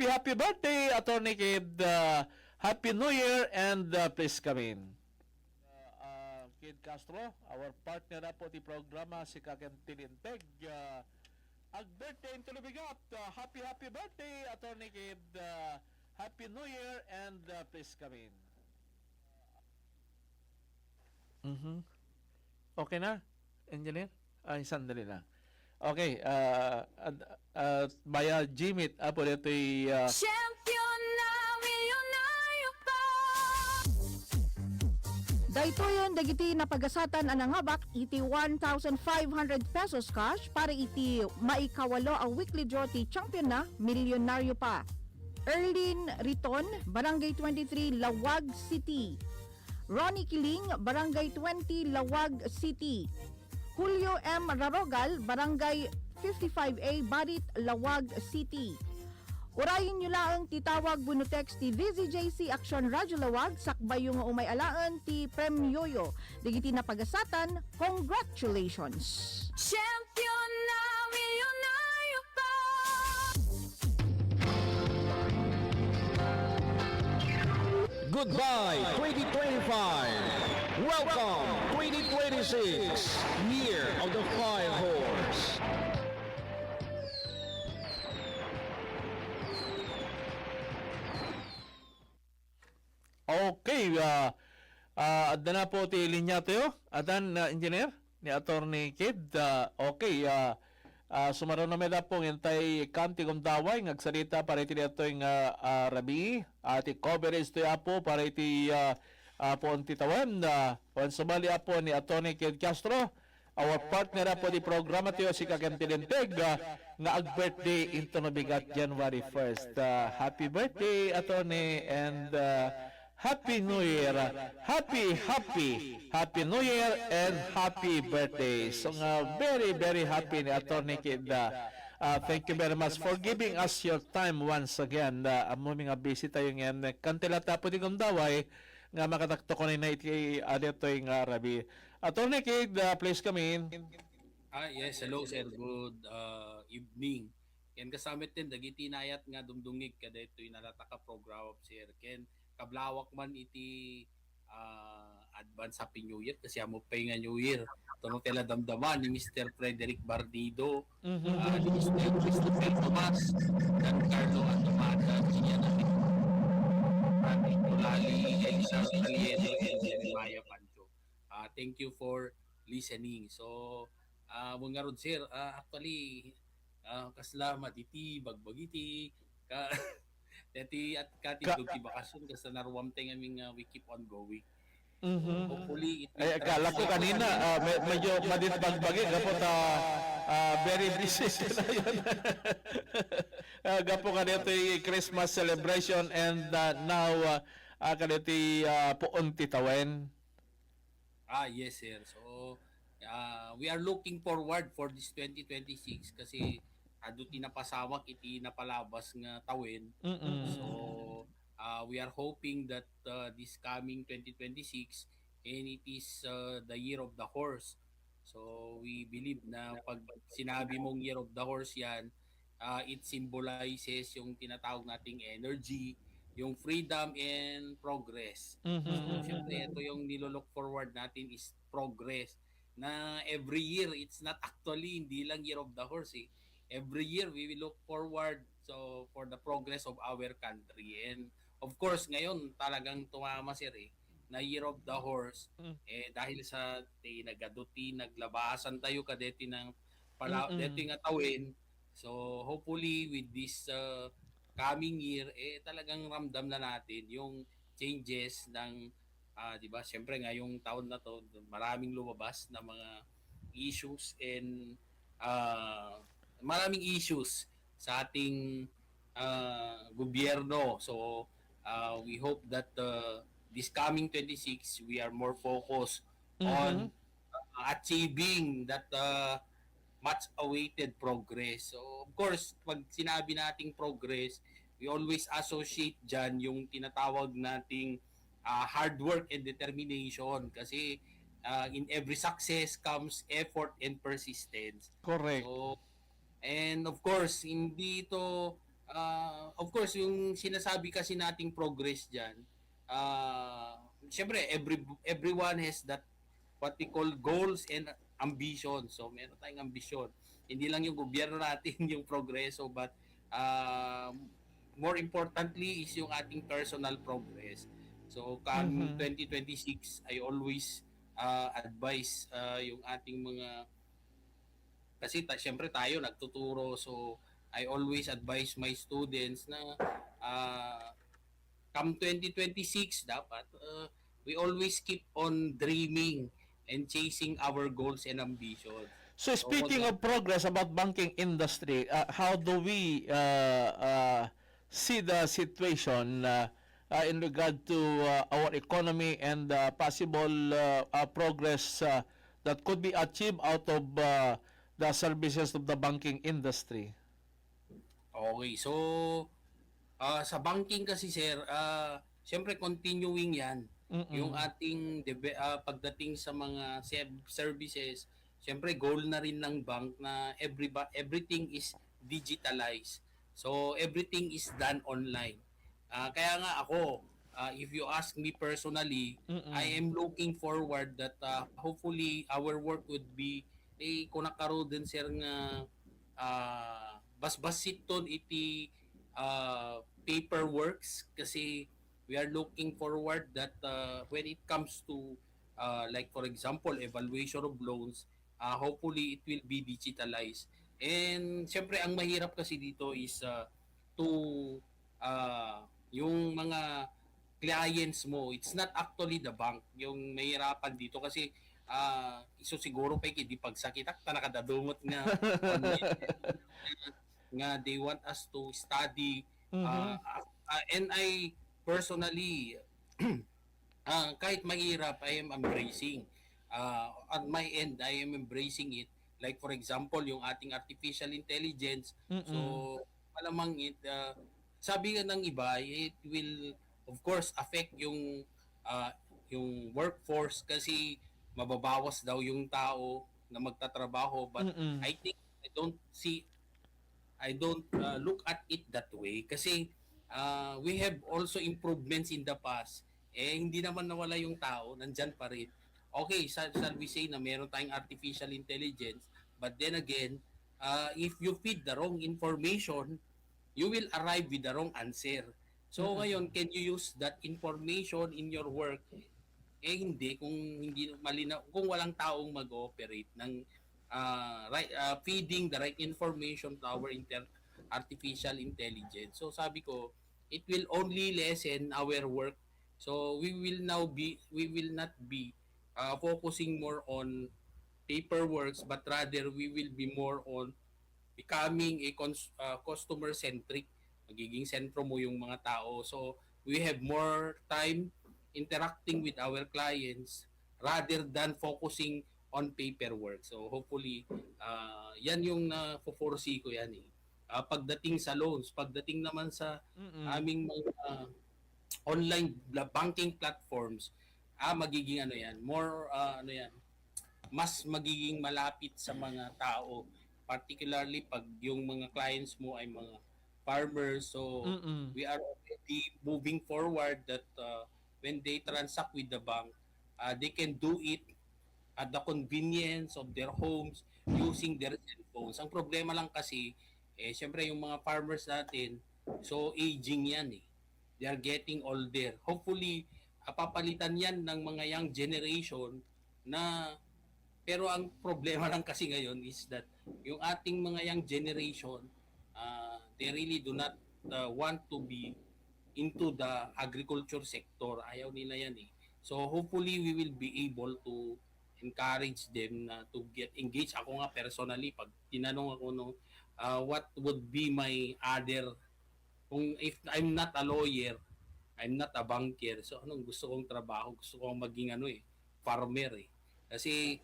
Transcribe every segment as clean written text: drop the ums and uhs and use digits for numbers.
happy birthday, Attorney Kid. Happy New Year and please come in. Kid Castro, our partner na po ti programa si Kaken Tilinteg. Ag birthday in Tulubigat. Happy birthday, Attorney Kid. Happy New Year and please come in. Okay na, engineer? Ay, sandali lang. Okay, Maya Jimit, po dito'y Champion na milyonaryo pa. Dahito yun, dagiti napagasatan anangabak iti 1,500 pesos cash para iti maikawalo ang weekly draw ti champion na milyonaryo pa. Erlin Riton, Barangay 23, Lawag City. Ronnie Kiling, Barangay 20, Lawag City. Julio M. Rarogal, Barangay 55A, Barit, Lawag City. Urayin nyo lang titawag bunutex ti VZJC Action Radyo Lawag, sakbay yung umay-alaan ti Premyoyo. Digiti na pagasatan, congratulations! Champion na milyonaryo pa. Goodbye 2025. Welcome 2026. Year of the Fire Horse. Okay, adda na po ti linya tayo. Adan, engineer, ni Attorney Kid. Okay, sumaro na meda po ngintay kanti kong daway, ngagsalita para iti dito yung rabi. Ati coverage to po para iti po ang titawan. Once sumali po ni Attorney Kid Castro, our partner po di programa tayo si Kagantilinteg nga ag-birthday into nabigat January 1st. Happy birthday, Attorney, and Happy New Year. Happy New Year and happy birthday. So very happy ni Attorney Kid. Thank you very much for giving us your time once again. Amo mga busy tayo ngayon. Kantilata po di kumdaway nga makatakto ko na iti adito yung rabi. Attorney Kid, please come in. Yes, hello sir. Good evening. Ken kasamit din dagiti nayat nga dumdungig kada ito'y nalataka program of Sir Ken. Kablawak man iti advance Happy New Year kasi amo pay nga New Year. Tunong tela damdaman ni Mr. Frederick Bardido, ni Mr. Christopher Tomas, dan Carlo Antomada, niya natin. Lali, Elisa Alieno, and Jeremiah Pancho. Thank you for listening. So, mga rod sir, actually, kasalamat iti, bagbagiti, dati at katidog ti bakasyon kasi naruwam tayo aming we keep on going. Hopefully, Ay, akala ko kanina, medyo maditbagbagi. Gapot, very busy sila yun. Gapo kanito yung Christmas celebration and now kanito yung puon titawen. Yes sir. So, we are looking forward for this 2026 kasi aduti na pasawak iti napalabas nga tawin. So we are hoping that this coming 2026 and it is the year of the horse. So we believe na pag sinabi mong year of the horse yan, it symbolizes yung tinatawag nating energy, yung freedom and progress. So syempre ito yung nilolook forward natin is progress na every year. It's not actually hindi lang year of the horse every year we will look forward for the progress of our country. And of course ngayon talagang tumama sir na year of the horse dahil sa nagaduti naglabasan tayo kadeti ng deti nga tawin. So hopefully with this coming year talagang ramdam na natin yung changes ng di ba syempre ngayong taon na to maraming lumabas na mga issues and maraming issues sa ating gobyerno. So we hope that this coming 26 we are more focused on achieving that much awaited progress. So of course pag sinabi nating progress, we always associate dyan yung tinatawag nating hard work and determination kasi in every success comes effort and persistence. Correct. So, and of course, hindi ito Of course, yung sinasabi kasi nating progress diyan, syempre everyone has that what we call goals and ambition. So meron tayong ambisyon. Hindi lang yung gobyerno natin yung progreso, but uh, more importantly is yung ating personal progress. So come 2026, I always advise yung ating mga, kasi syempre tayo nagtuturo, so I always advise my students na uh, come 2026 dapat we always keep on dreaming and chasing our goals and ambitions. So speaking of progress about banking industry, how do we see the situation in regard to our economy and possible progress that could be achieved out of the services of the banking industry? Okay, so sa banking kasi sir, siyempre continuing yan. Yung ating pagdating sa mga services, siyempre goal na rin ng bank na everything is digitalized. So everything is done online. Kaya nga ako, if you ask me personally, I am looking forward that hopefully our work would be kung nakaro din sir nga basbasiton iti paperworks, kasi we are looking forward that when it comes to like for example evaluation of loans, hopefully it will be digitalized. And syempre ang mahirap kasi dito is to yung mga clients mo, it's not actually the bank yung mahirapan dito, kasi iso siguro pa di pagsakitak ta nakadadumot nga online nga they want us to study, and I personally kahit mahirap, I am embracing, at my end I am embracing it. Like for example yung ating artificial intelligence. So malamang sabi nga ng iba, it will of course affect yung workforce, kasi mababawas daw yung tao na magtatrabaho, but I think I don't look at it that way, kasi we have also improvements in the past. Hindi naman nawala yung tao, nandyan pa rin. Okay, shall we say na meron tayong artificial intelligence, but then again, if you feed the wrong information, you will arrive with the wrong answer. So ngayon, can you use that information in your work? Hindi, kung hindi malinaw, kung walang taong mag-ooperate ng feeding the right information to our artificial intelligence. So sabi ko, it will only lessen our work. So we will not be focusing more on paperwork, but rather we will be more on becoming a customer centric. Magiging sentro mo yung mga tao. So we have more time interacting with our clients rather than focusing on paperwork. So hopefully yan yung na-foresee ko yan eh. Pagdating sa loans, pagdating naman sa aming mga online banking platforms, magiging ano yan, more ano yan, mas magiging malapit sa mga tao, particularly pag yung mga clients mo ay mga farmers. So we are already moving forward that when they transact with the bank, they can do it at the convenience of their homes using their cell phones. Ang problema lang kasi, syempre yung mga farmers natin, so aging yan eh. They are getting older. Hopefully, papalitan yan ng mga young generation na, pero ang problema lang kasi ngayon is that yung ating mga young generation, they really do not want to be into the agriculture sector. Ayaw nila yan eh. So hopefully we will be able to encourage them na to get engaged. Ako nga personally, pag tinanong ako what would be my other, kung if I'm not a lawyer, I'm not a banker, so anong gusto kong trabaho? Gusto kong maging farmer eh. Kasi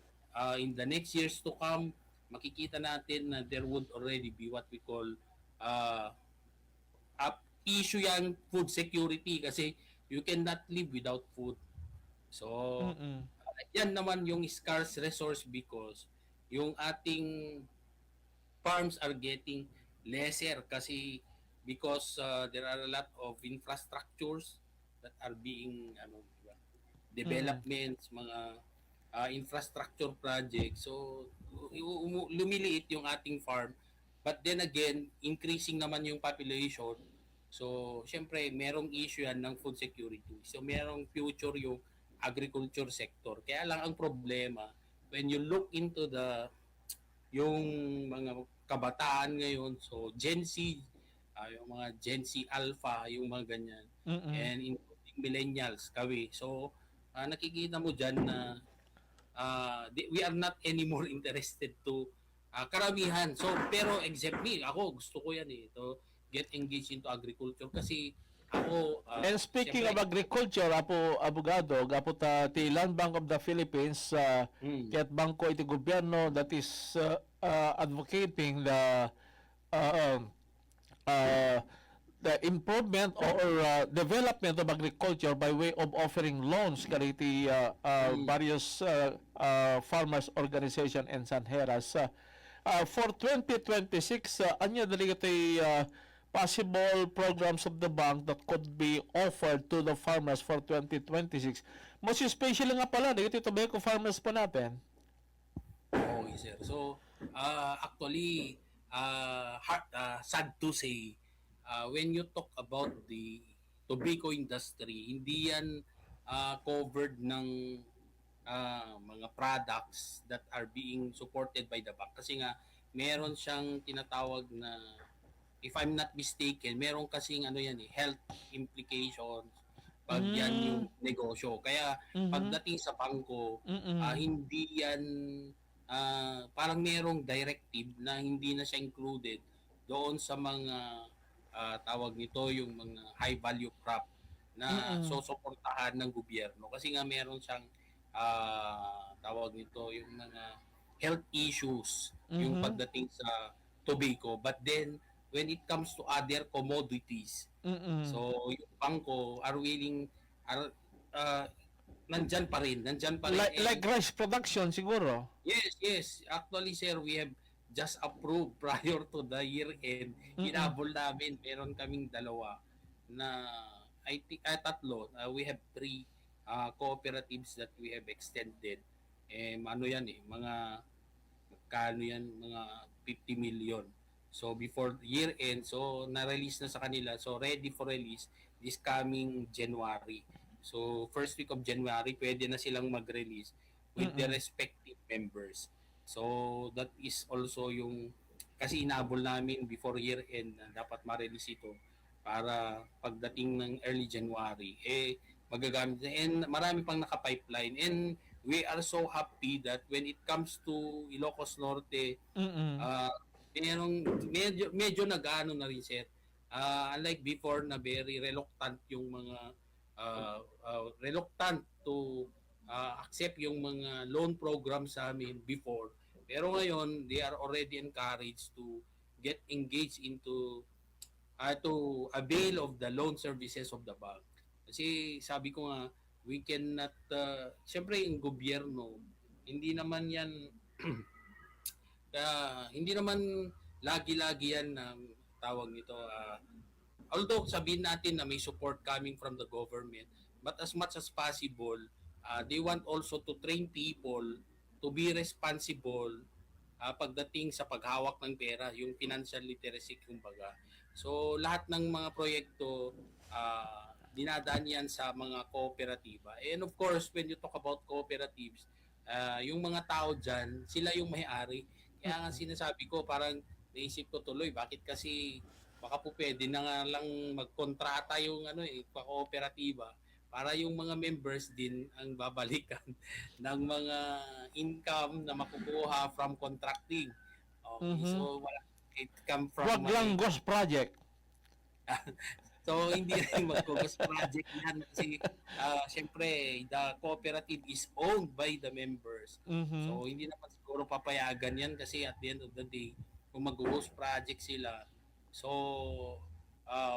in the next years to come, makikita natin na there would already be what we call issue yan, food security, kasi you cannot live without food. So yan naman yung scarce resource, because yung ating farms are getting lesser kasi because there are a lot of infrastructures that are being diba, developments, mga infrastructure projects. So lumiliit yung ating farm. But then again, increasing naman yung population. So, syempre, merong issue yan ng food security. So, merong future yung agriculture sector. Kaya lang ang problema, when you look into yung mga kabataan ngayon, so Gen Z, yung mga Gen Z Alpha, yung mga ganyan, and including millennials, kami. So, nakikita mo dyan na we are not anymore interested to karamihan. So, pero except me, ako gusto ko yan to get engaged into agriculture kasi ako And speaking of siyempre, agriculture, apo abogado, gapo ta ti Land Bank of the Philippines, kaya't bangko iti gobyerno that is advocating uh, uh, the improvement or development of agriculture by way of offering loans kariti various farmers organization and Sanheras. For 2026, anya dali iti possible programs of the bank that could be offered to the farmers for 2026. Most especially nga pala, dito tobacco farmers po natin. okay, sir. So, actually, sad to say, when you talk about the tobacco industry, hindi yan covered ng mga products that are being supported by the bank. Kasi nga, meron siyang tinatawag na, if I'm not mistaken, meron kasing health implications pag yan yung negosyo. Kaya pagdating sa bangko, hindi yan parang merong directive na hindi na siya included doon sa mga tawag nito yung mga high value crop na susuportahan ng gobyerno. Kasi nga meron siyang tawag nito yung mga health issues yung pagdating sa tobacco. But then when it comes to other commodities, so yung bangko are willing, nandyan pa rin. Like rice production siguro. Yes. Actually, sir, we have just approved prior to the year end. Hinabol namin, meron kaming dalawa na, I think, tatlo. We have 3 cooperatives that we have extended. Mga 50 million. So before year end, so na-release na sa kanila. So ready for release this coming January. So first week of January, pwede na silang mag-release with their respective members. So that is also yung, kasi inabol namin before year end na dapat ma-release ito para pagdating ng early January, magagamit na. And marami pang naka-pipeline. And we are so happy that when it comes to Ilocos Norte, medyo nag-ano na rin, sir. Unlike before na very reluctant yung mga reluctant to accept yung mga loan program sa amin before. Pero ngayon, they are already encouraged to get engaged into to avail of the loan services of the bank. Kasi sabi ko nga, we cannot, siyempre yung gobyerno, hindi naman yan hindi naman lagi-lagi yan na tawag nito. Although sabihin natin na may support coming from the government, but as much as possible, they want also to train people to be responsible pagdating sa paghawak ng pera, yung financial literacy kumbaga. So lahat ng mga proyekto dinadaan yan sa mga kooperatiba. And of course, when you talk about cooperatives, yung mga tao dyan, sila yung may-ari. Kaya nga sinasabi ko, parang naisip ko tuloy, bakit kasi baka po pwede na nga lang magkontrata yung kooperatiba para yung mga members din ang babalikan ng mga income na makukuha from contracting. Okay, so it come from Wag lang ghost project. So hindi rin mag-ghost project yan kasi syempre the cooperative is owned by the members. So hindi naman siguro papayagan yan kasi at the end of the day kung mag-ghost project sila, so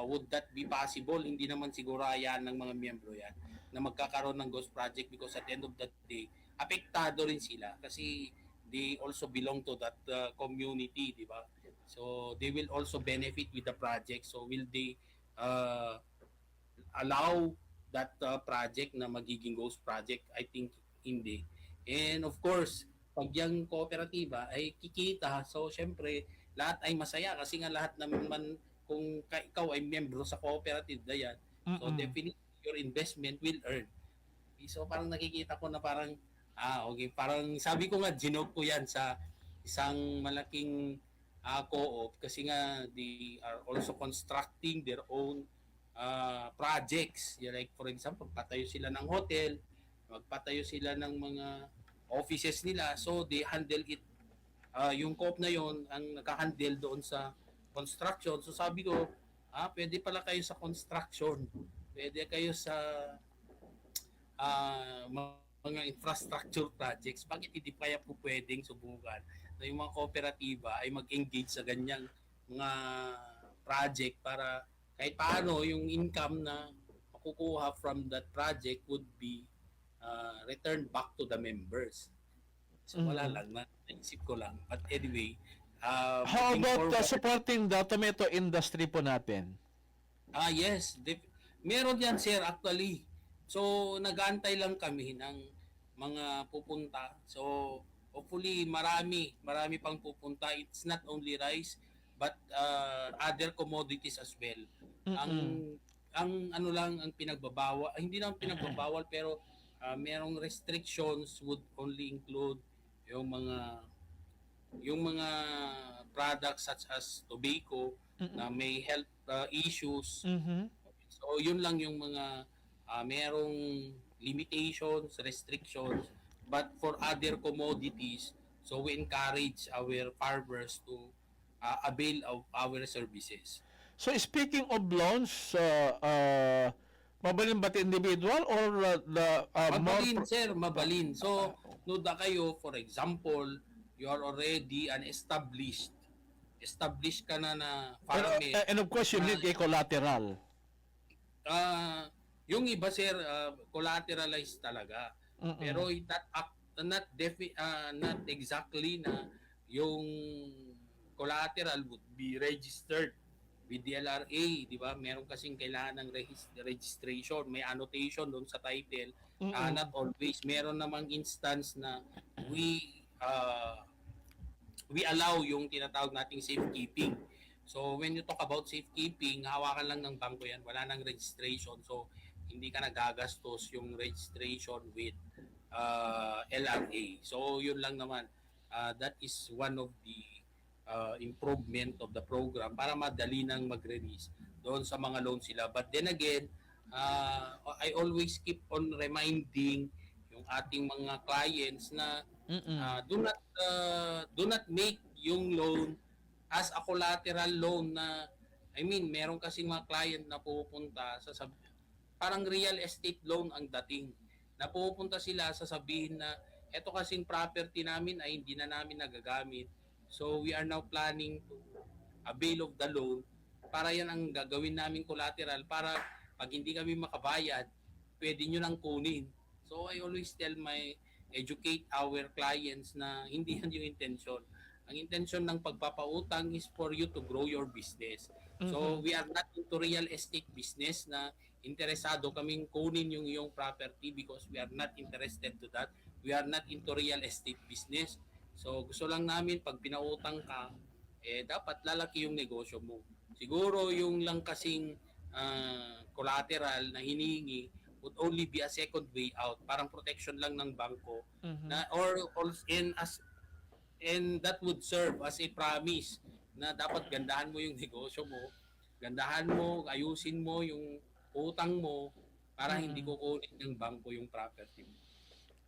would that be possible? Hindi naman siguro ayan ng mga miyembro yan na magkakaroon ng ghost project because at the end of the day apektado rin sila kasi they also belong to that community, di ba? So they will also benefit with the project. So will they uh, allow that project na magiging ghost project? I think hindi. And of course, pag yung kooperatiba ay kikita, so syempre lahat ay masaya kasi nga lahat naman kung ikaw ay miyembro sa cooperative na yan, so Mm-mm. definitely your investment will earn. So parang nakikita ko na parang okay, parang sabi ko nga ginoke ko yan sa isang malaking co-op kasi nga they are also constructing their own projects. Like for example, patayo sila ng hotel, magpatayo sila ng mga offices nila. So they handle it, yung co-op na yon ang naka-handle doon sa construction. So sabi ko, pwede pala kayo sa construction. Pwede kayo sa mga infrastructure projects. Bakit hindi kaya po pwedeng subukan na yung mga kooperatiba ay mag-engage sa ganyang mga project para kahit paano yung income na makukuha from that project would be returned back to the members. So wala lang, naisip ko lang. But anyway, How looking about forward- supporting the tomato industry po natin? Yes. Meron yan, sir, actually. So, nag-aantay lang kami ng mga pupunta. So, hopefully, marami pang pupunta. It's not only rice, but other commodities as well. Ang ano lang, ang pinagbabawal, hindi lang pinagbabawal, pero merong restrictions would only include yung mga products such as tobacco na may health issues. Mhm. So yun lang yung mga merong limitations, restrictions, but for other commodities, so we encourage our farmers to avail of our services. So speaking of loans, mabalin ba ito individual or Mabalin, sir, mabalin. So, nuda kayo, for example, you are already an established ka na farmer. and of course you need a collateral. Yung iba, sir, collateralized talaga. Pero not exactly na yung collateral would be registered with the LRA, di ba? Meron kasing kailangan ng registration, may annotation doon sa title. Not always. Meron namang instance na we allow yung tinatawag nating safekeeping. So when you talk about safekeeping, hawakan lang ng bangko yan, wala nang registration. So hindi ka nagagastos yung registration with LRA. So yun lang naman. That is one of the improvement of the program para madali nang mag-release doon sa mga loans sila. But then again, I always keep on reminding yung ating mga clients na do not make yung loan as a collateral loan na meron kasing mga client na pupunta sa parang real estate loan ang dating. Na pupunta sila sasabihin na eto kasing property namin ay hindi na namin nagagamit. So we are now planning to avail of the loan para yan ang gagawin namin collateral para pag hindi kami makabayad, pwede nyo nang kunin. So I always educate our clients na hindi yan yung intention. Ang intention ng pagpapautang is for you to grow your business. So we are not into real estate business na interesado kaming kunin yung iyong property because we are not interested to that. We are not into real estate business. So gusto lang namin pag pinautang ka, dapat lalaki yung negosyo mo. Siguro yung lang kasing collateral na hinihingi would only be a second way out, parang protection lang ng bangko na and that would serve as a promise na dapat gandahan mo yung negosyo mo, gandahan mo, ayusin mo yung utang mo para hindi kukunin ng bangko yung property mo.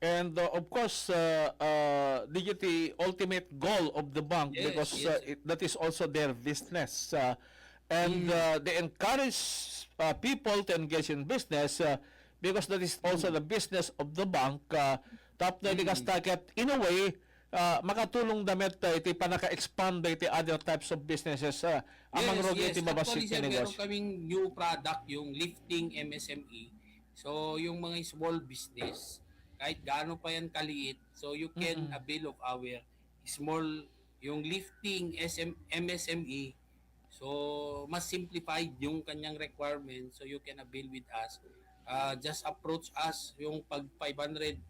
And of course, the ultimate goal of the bank, Yes, because yes. that is also their business. And they encourage people to engage in business because that is also the business of the bank. Tap na taket in a way, makatulong damit iti panaka-expand iti other types of businesses. Amang rogi iti Actually, mabasit sir, ni meron negosyo. kaming new product, yung lifting MSME. So, yung mga small business, kahit gaano pa yan kaliit, so you can avail of our small yung lifting MSME, so mas simplified yung kanyang requirement, so you can avail with us. Just approach us yung pag 500,000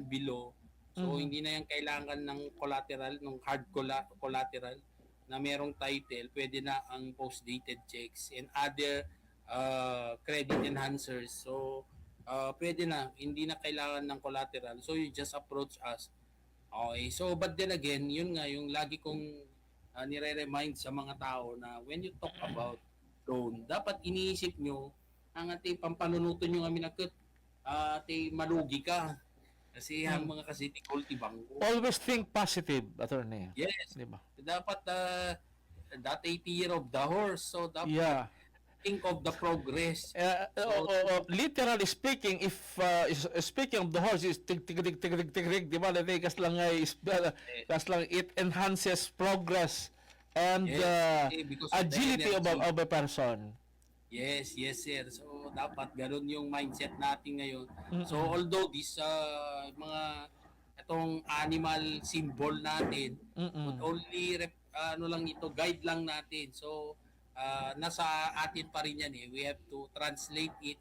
below. So hindi na yan kailangan ng collateral, ng hard collateral na merong title. Pwede na ang post-dated checks and other credit enhancers. So pwede na, hindi na kailangan ng collateral. So you just approach us. Okay, so but then again, yun nga yung lagi kong nire-remind sa mga tao na when you talk about loan, dapat iniisip nyo ang ati pampanunuto nyo kami na ati malugi ka. Kasi ang mga kasi ti bangko. Always think positive, attorney. Yes. Di ba? Dapat that 80 year of the horse. So dapat Yeah. think of the progress. Literally speaking, if speaking of the horse is tig, di ba? Kas lang it enhances progress and Yes, because of the agility of energy. a person. Yes, sir. So dapat ganoon yung mindset natin ngayon. So although this mga itong animal symbol natin would only ano lang ito, guide lang natin. So nasa atin pa rin yan eh. We have to translate it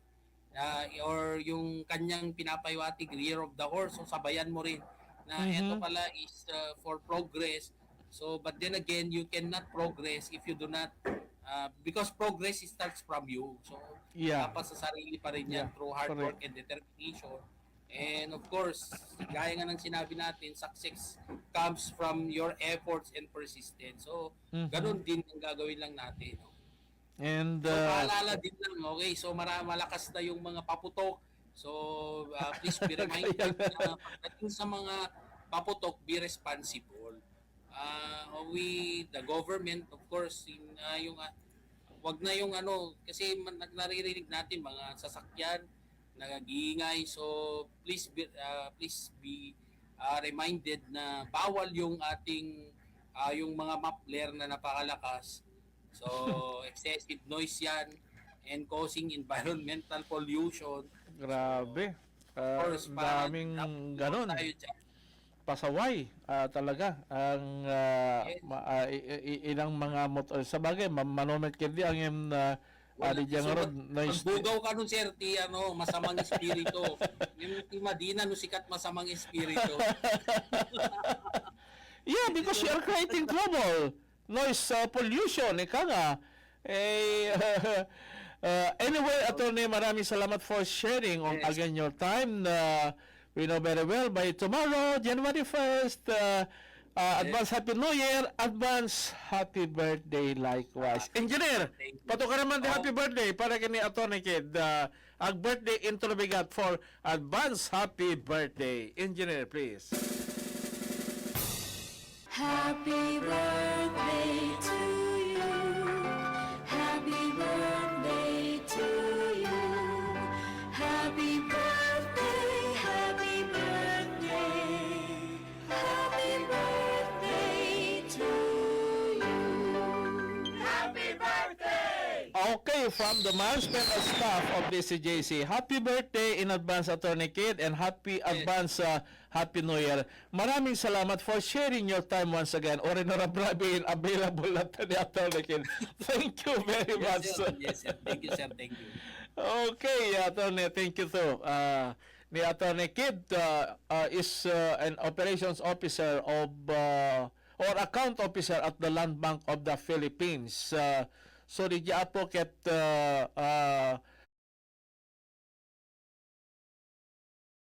or yung kanyang pinapahiwatig year of the horse, so sabayan mo rin na ito pala is for progress. So but then again, you cannot progress if you do not because progress starts from you. So Yeah. dapat sa sarili pa rin yan through hard Correct. work and determination. And of course, gaya nga ng sinabi natin, success comes from your efforts and persistence. So, ganun din ang gagawin lang natin. No? And So, paalala din lang, okay? So, malakas na yung mga paputok. So, please be reminded na pagdating sa mga paputok, be responsible. The government, of course, wag na yung kasi naririnig natin mga sasakyan, nag-iingay. So please be reminded na bawal yung ating yung mga muffler na napakalakas. So excessive noise yan and causing environmental pollution. grabe. Of course, Daming ganon. tayo dyan. Pasaway talaga ang ilang mga motor sa bagay manomet kedi ang yung ali diyan ron Pagbugaw ka nun, sir, masamang espiritu. Yung Madina, sikat masamang espiritu. yeah, because you are creating trouble, noise pollution, ika nga anyway, attorney, maraming salamat for sharing on Yes. again your time. We know very well by tomorrow, January 1st, advance Happy New Year, advance Happy Birthday likewise. Engineer, Thank you. pato ka naman di Happy Birthday para kini Atty. Kid. Ang birthday intro bigat for advance Happy Birthday. Engineer, please. Happy birthday to you. Happy birthday to you. Happy birthday, happy birthday. Happy birthday to you. Happy birthday! Okay, from the management and staff of DCJC, happy birthday in advance, Atty. Kid, and happy advance Happy New Year. Maraming salamat for sharing your time once again. Or being available na ni Atty. Kid. Thank you very much. Yes, sir. Thank you, sir. Thank you. Okay, Atty. Thank you too. Ni Atty. Kid is an operations officer of or account officer at the Land Bank of the Philippines. So di po ket